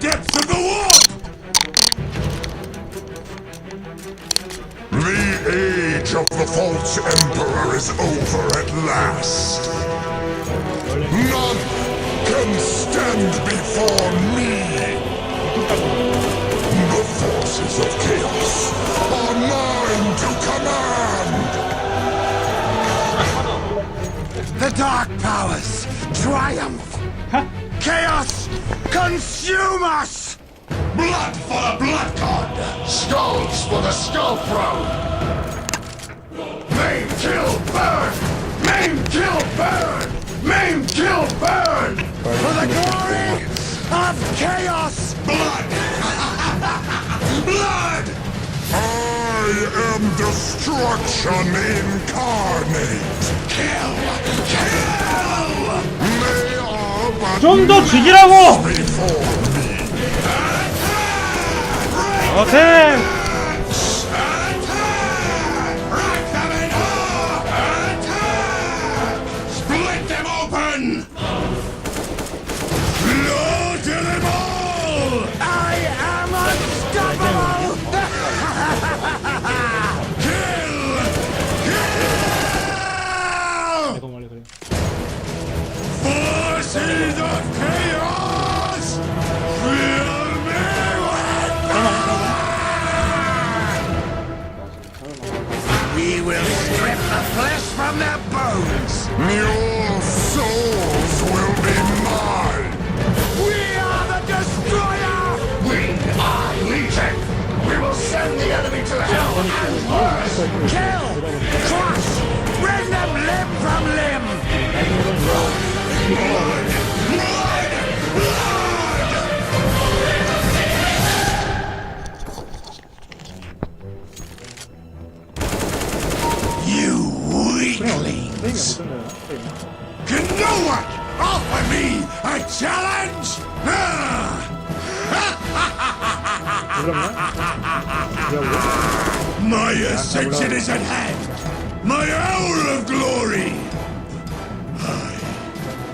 depths of the warp! The age of the false emperor is over at last. None can stand before me. The forces of chaos are mine to command. The dark powers triumph! Chaos, consume us! Blood for the blood god! Skulls for the skull throne! Maim, kill, burn! Maim, kill, burn! Maim, kill, burn! For the glory of chaos! Blood! Blood! I am destruction incarnate! Kill! Kill! They are but 좀 더 죽이라고! before me! 어템! Split them open! Slaughter them all! I am unstoppable! Kill! Kill! 이거 말해 그래. Forces of chaos! Fill me with We will strip the flesh from their bones! your souls will be mine! We are the destroyer! We are Legion! We will send the enemy to hell and worse! Kill! Crush! Rend them limb from limb! You weaklings! Can no one offer me a challenge? My ascension is at hand! My hour of glory!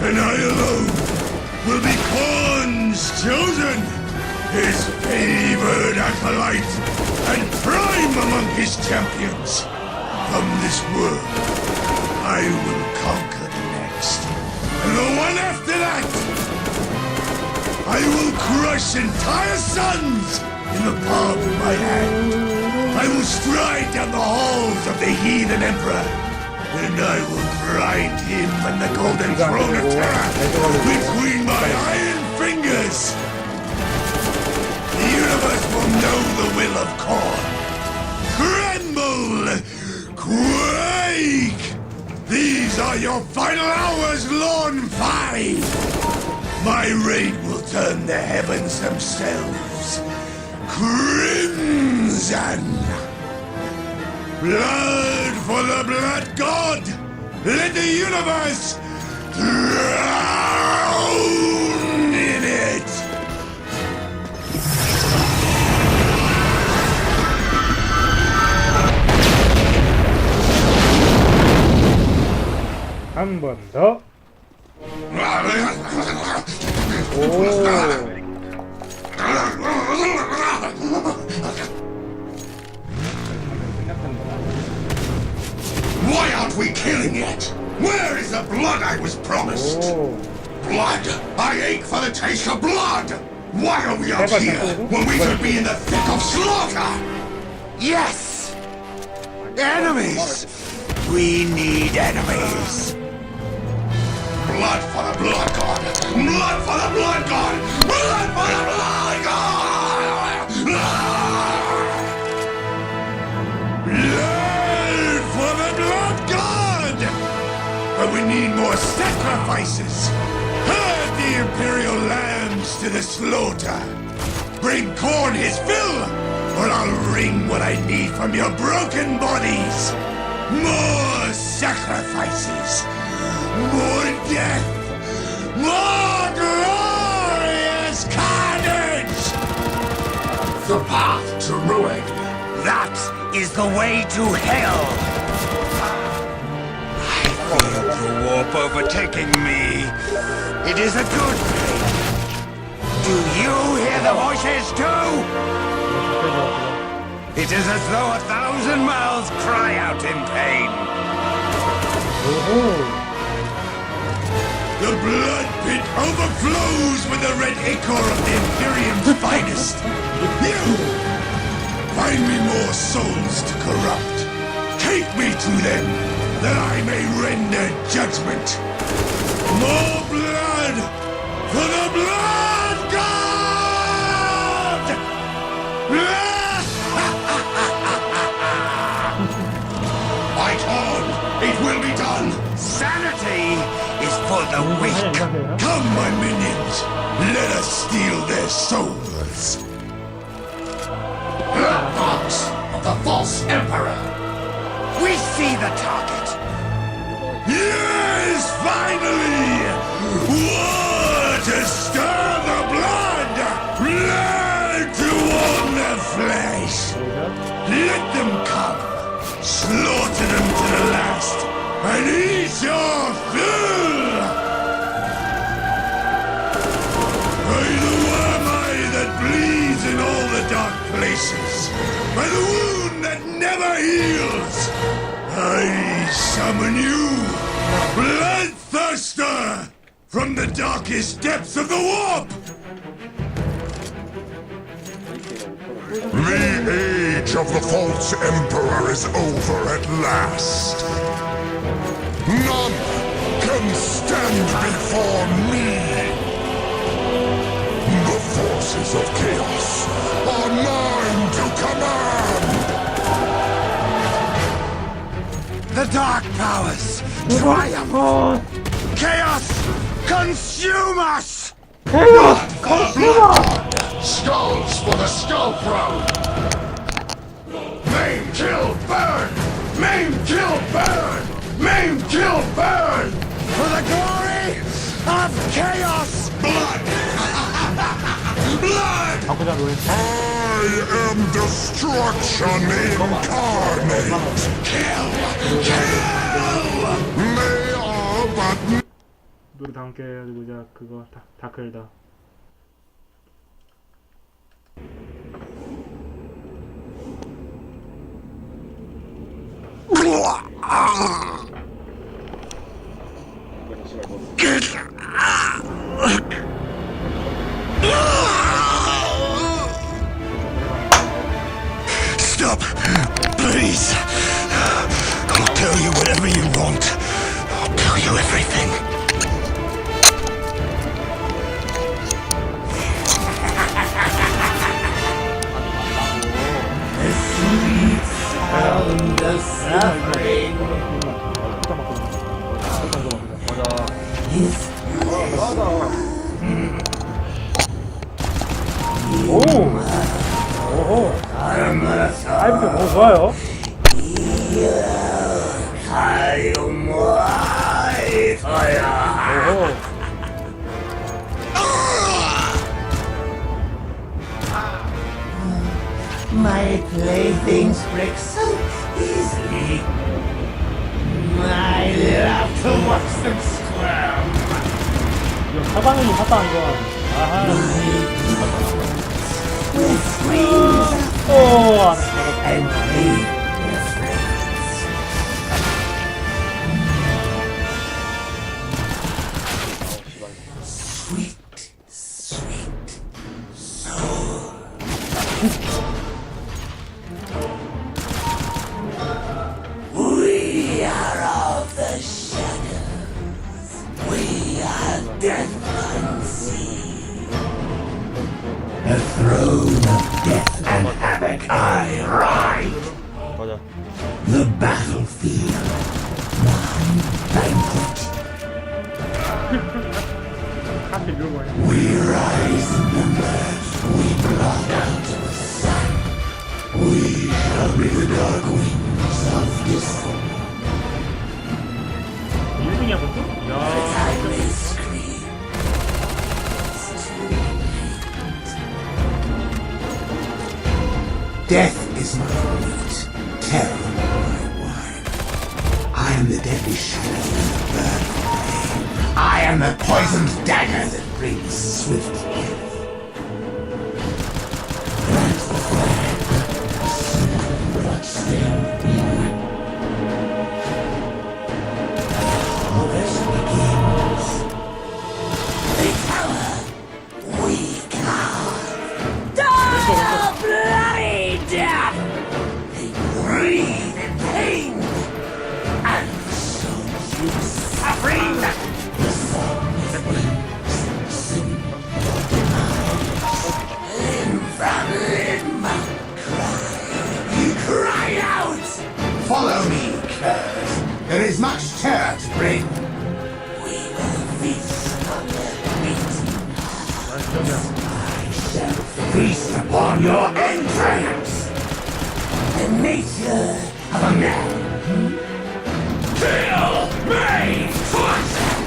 And I alone will be Khan's chosen! His favored acolyte and prime among his champions! From this world, I will conquer the next. And the one after that, I will crush entire suns in the palm of my hand. I will stride down the halls of the heathen emperor. And I will grind him and the golden throne of terror between my iron fingers. The universe will know the will of Khan. Tremble! Quake! These are your final hours, Lorn 5! My reign will turn the heavens themselves crimson! Blood for the blood god! Let the universe drown in it! 한 번 더. 오. Why aren't we killing yet? Where is the blood I was promised? 오. Blood! I ache for the taste of blood! Why are we out here when we could be in the thick of slaughter? Yes! Enemies! We need enemies! Blood for the blood god! Blood for the blood god! Blood for the blood god! Blood for the blood god! But we need more sacrifices! Herd the imperial lambs to the slaughter! Bring Khorne his fill, or I'll wring what I need from your broken bodies! More sacrifices! More death! More glorious carnage! The path to ruin! That is the way to hell! I feel the warp overtaking me. It is a good thing. Do you hear the voices too? It is as though 1,000 mouths cry out in pain. The blood pit overflows with the red ichor of the Imperium's finest. You! Find me more souls to corrupt. Take me to them, that I may render judgment. More blood for the Blood God! Fight on! It will be done! Sanity is for the weak. Come, my minions! Let us steal their souls! Black Box of the False Emperor! We see the target. Yes, finally! War to stir the blood! Blood to warm the flesh! Let them come! Slaughter them to the last! And eat your fill! By the worm eye that bleeds in all the dark places! By the wound that never heals! I summon you, Bloodthirster, from the darkest depths of the warp! The age of the false emperor is over at last. None can stand before me. The forces of chaos are mine to command. The dark powers triumph. Chaos consume us. Skulls for the Skull Throne! Maim, kill, burn! Maim, kill, burn! Maim, kill, burn! For the glory of chaos. Blood! Blood! I am destruction incarnate. Kill! Kill! They are but 노래 다 함께 해가지고 이제 그거 다크엘다. Stop! Please! I'll tell you whatever you want. I'll tell you everything. Sound of suffering! 오! 오호! 아이브도 너무 좋아요. 오호! My playthings break so easily. I love to watch them squirm. 이거 사방이 사방 이거. 아하. With screams 오! 안 돼. and leave their friends. Sweet, sweet soul. We are of the shadows. We are death unseen. The throne of death and havoc I ride. The battlefield. My banquet. 하필 이런 거예요. We rise in numbers. We blot out the sun. We shall be the dark wings of discord. 1등이야 보통? 이야. I may scream. It's too late. Death is my meat. Terror my wine. I am the deadly shadow in the burning flame. I am the poisoned dagger that brings swift death. bloody death! They breathe in pain! And so you suffering! Limb from limb! Cry out! Follow me, curs. There is much terror to bring. We will feast on their meat. I shall feast upon your entrails. The nature of a man. Kill me!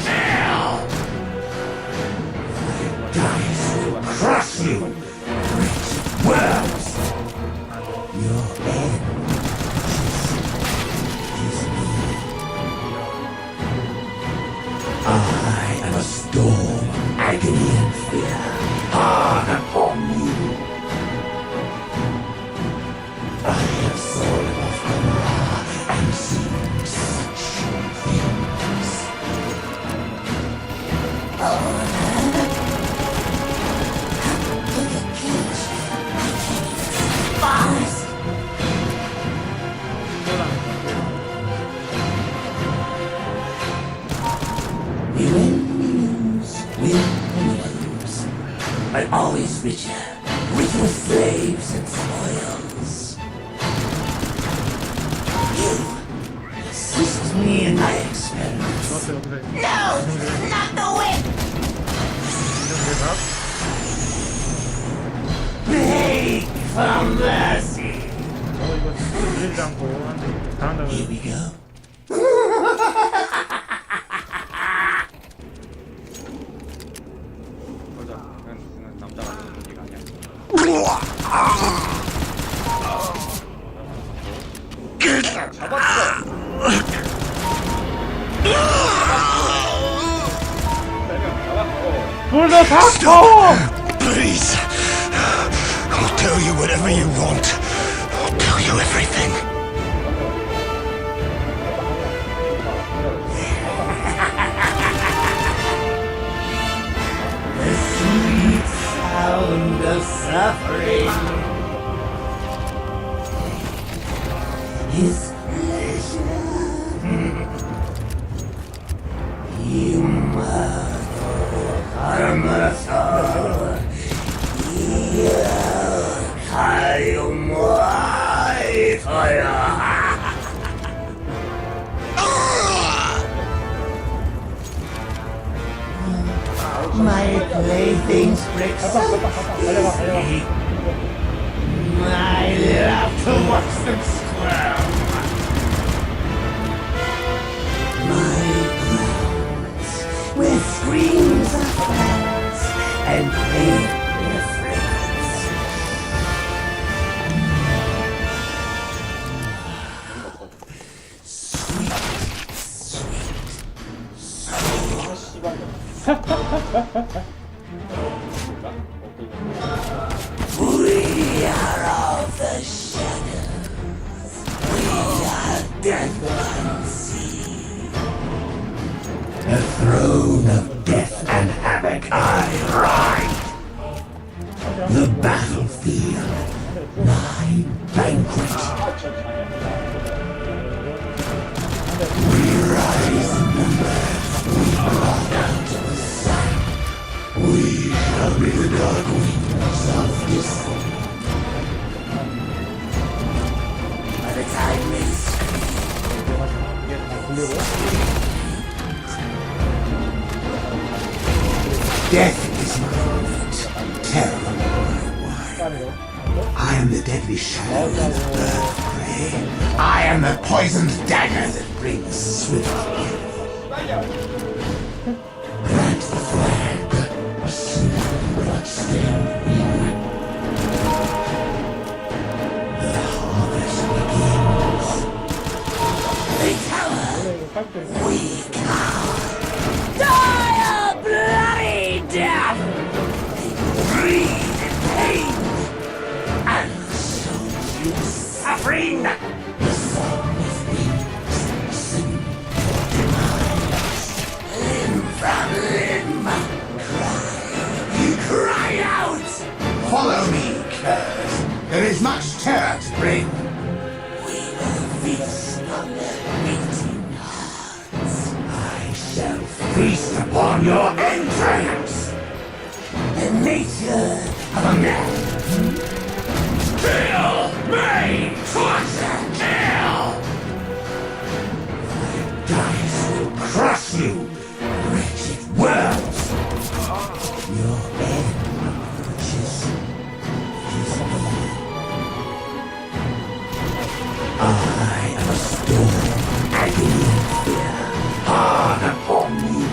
Kill! The dice will crush you, rich worms. Your end is near. I am a storm, agony and fear, hard upon you. I have fallen off Kamara and seen such things. Fast! We win, we lose, but always richer, richer with slaves and spoils. You assist me in my experiments. No, not the whip! Beg for mercy! Here we go. 둘다 잡고! Please. I'll tell you whatever you want. I'll tell you everything. The sweet sound of suffering is pleasure. My playthings break so easily. I love to watch them squirm. My grounds, where screams of friends and pain their fragrance. We are of the shadows. We are death unseen. The throne of death and havoc I ride. The battlefield, my banquet. We rise in numbers, we blot out the sun. We shall be the dark wings of this. By the time they death is my meat, terror my wine. I am the deadly shadow that birth prey. I am the poisoned dagger that brings swift kill. Plant the flag, a small blood-stained wing. The harvest begins. They cower. We cower. Die a bloody death! They breathe in pain. And so you suffering. The song of wings sing for demise. There is much terror to bring. We will feast on their beating hearts. I shall feast upon your entrails. The nature of a man. Kill me! Torture! Kill! My dice will crush you, wretched worms. Your end reaches his hand. I am a storm, agony and fear, hard upon you.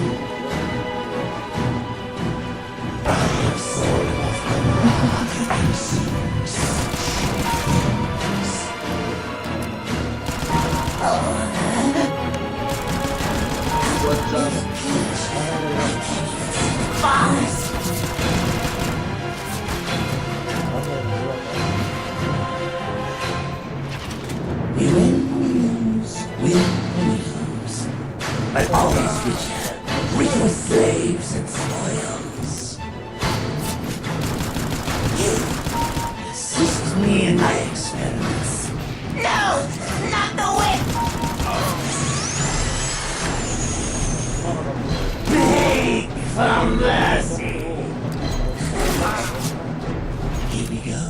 I have fallen off the mark and seen such things. We lose, but always richer, richer with slaves and spoils. You assist me in my experiments. No, not the whip! Beg for mercy! Here we go.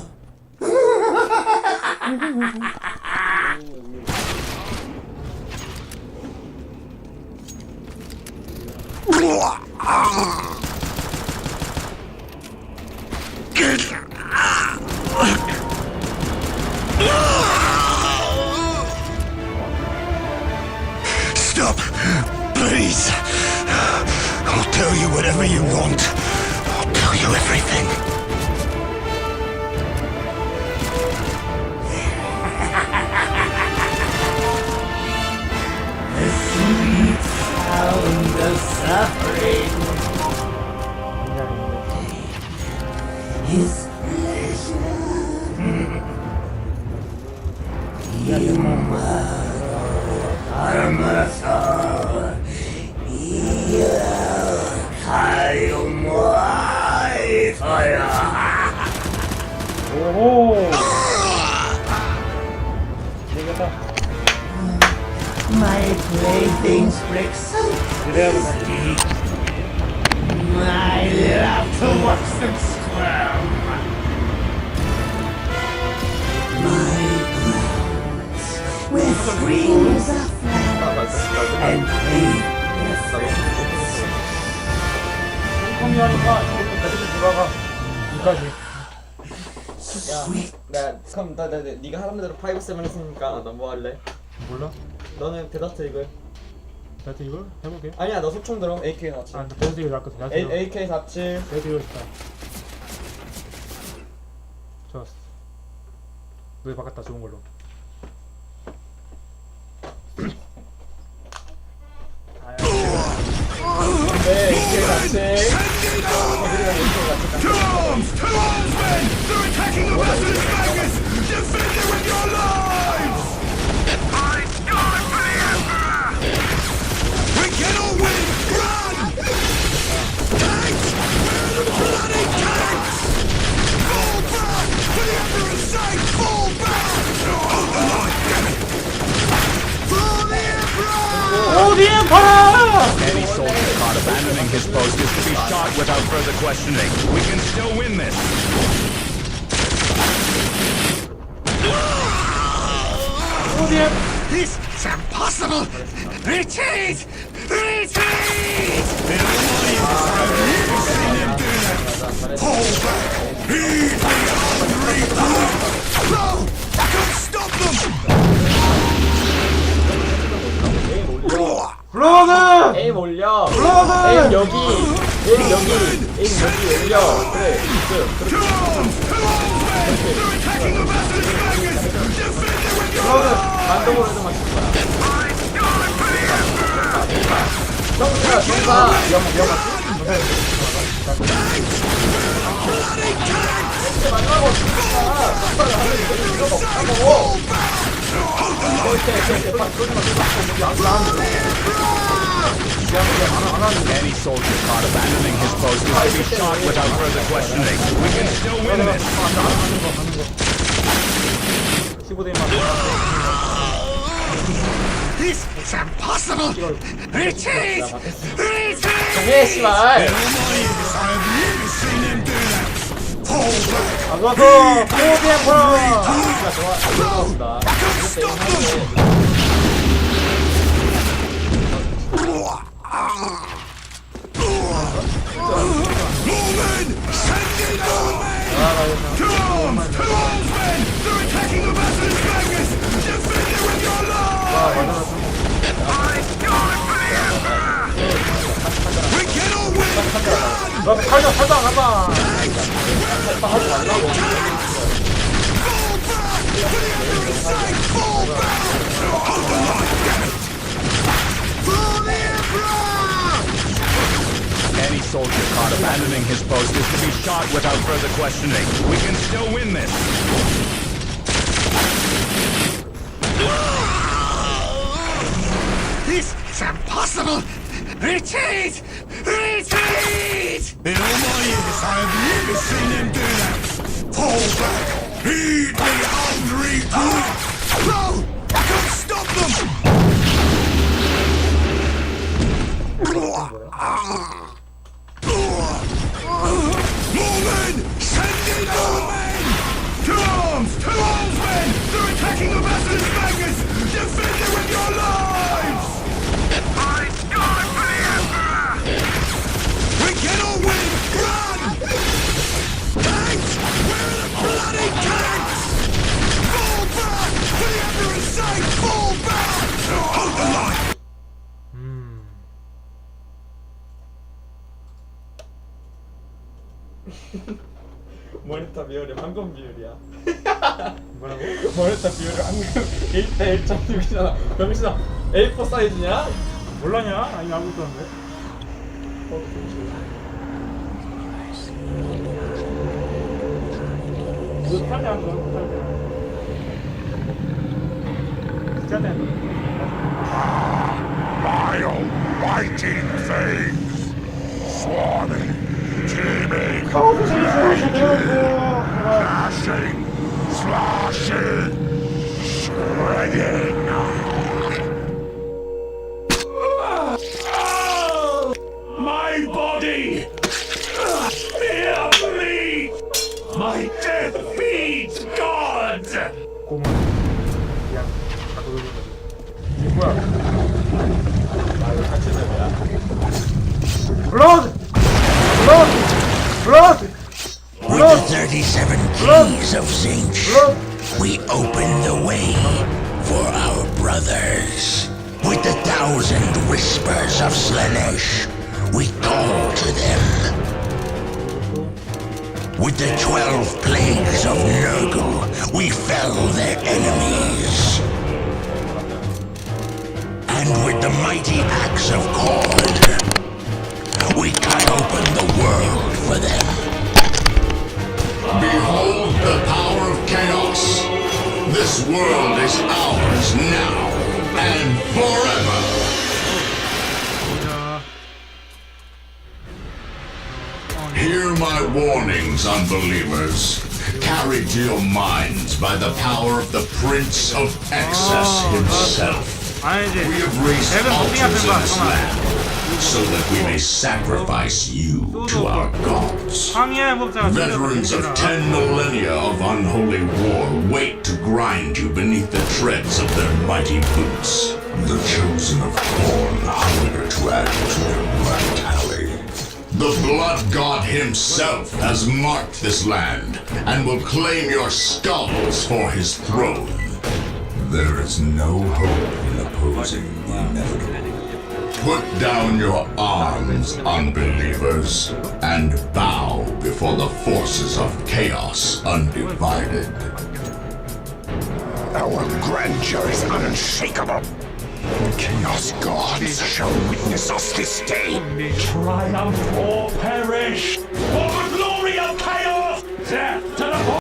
Stop! Please! I'll tell you whatever you want. I'll tell you everything. The sweet sound of suffering is pleasure. You are merciful. You are 오호. 되겠다. My playthings break so easily. I love to watch them squirm. My grounds, where springs are flowers and pain their friends. 컴이 하니까 이렇게 다시 돌아가. 여기까지. 그럼 네가 하는 대로 5-7 했으니까 너 뭐 할래? 몰라? 너는 데저트 이글. 나한테 이걸 해볼게. 아니야 너 소총 들어. AK-47. 아, 데스 이걸 할거 데스 이걸. AK-47. 데스 이걸 있다. 좋았어. 너희 바꿨다 좋은 걸로. 네, AK-47. To arms! To arms, men! They're attacking the Western Vegas! Defend it with your lives! I die for the Emperor! We cannot win! Run! Tanks! Where are the bloody tanks? Fall back! For the Emperor's sake! Fall back! Hold the line, damn it! For the Emperor! 어디에 팔아! Any soldier caught abandoning his post is to be shot without further questioning. We can still win this. 어디에? This is impossible! Retreat! Retreat! Fall back! Heed the armed recruit! No! I can't stop them! 블러드! 에임 올려. 블러드! 에임 여기. 에임 여기 올려. 그래. To arms! To arms, men! They're attacking the Western Vegas! Defend it with your lives! 반동으로 해서 맞출 거야. 정수야 정사. Any soldier caught abandoning his post is to be shot without further questioning. We can still win this. This is impossible! Retreat! Retreat! 해 씨발. I've never seen him do that! Fall back! 가서 포비엠 퍼. 좋아. Norman! Send in Norman! To arms! To arms, men! They're attacking the Basilisk Magnus! Defend it with your lives! We cannot win! 너 탈당. Fall back! To the enemy's side! Fall back! Hold the line, damn it! For the Emperor! Any soldier caught abandoning his post is to be shot without further questioning. We can still win this. This is impossible! Retreat! Retreat! In all my years, I have never seen him do that! Fall back! Heed me, hungry dog! No! I can't stop them! More men! Send in more men! To arms! To arms, men! They're attacking the Basilisk Magnus! Defend it with your lives! I die for the Emperor! We cannot win! Run! Tanks! Where are the bloody tanks? Fall back! To the Emperor's side! Fall back! Hold the line! 모니터 비율이 황금 비율이야. 뭐라고? 모니터 비율이 황금 1대 1.6이잖아. 병신아 A4 사이즈냐? 몰라냐? 아니 알고 있었는데. 이거 탈대 한 거, 탈대. 탈대 한 거. Vile, biting things! Swarming, teeming, slashing, shredding! My body! Fear me! My death feeds God! 고문. 그냥 그러는 거지. 이게 뭐야? 아 이거 같이점이야. 블러드! 블러드! 블러드! With the 37 keys of Zinch, we open the way for our brothers. With the 1,000 whispers of Slaanesh, we call to them. With the 12 plagues of Nurgle, we fell their enemies. And with the mighty axe of Khorne, we cut open the world for them. Behold the power of chaos! This world is ours now and forever! Hear my warnings, unbelievers. Carried to your minds by the power of the Prince of Excess himself. 아니지. We have raised 내가 altars in 도핑할 this 거야. land so that we may sacrifice you to our gods. 항의의 법자가 Veterans of 10 millennia of unholy war wait to grind you beneath the treads of their mighty boots. The chosen of Khorne hunger to add to their blood tally. The blood god himself has marked this land and will claim your skulls for his throne. There is no hope in opposing the inevitable. Put down your arms, unbelievers, and bow before the forces of chaos undivided. Our grandeur is unshakable. The Chaos Gods shall witness us this day. Triumph or perish for the glory of chaos! Death to the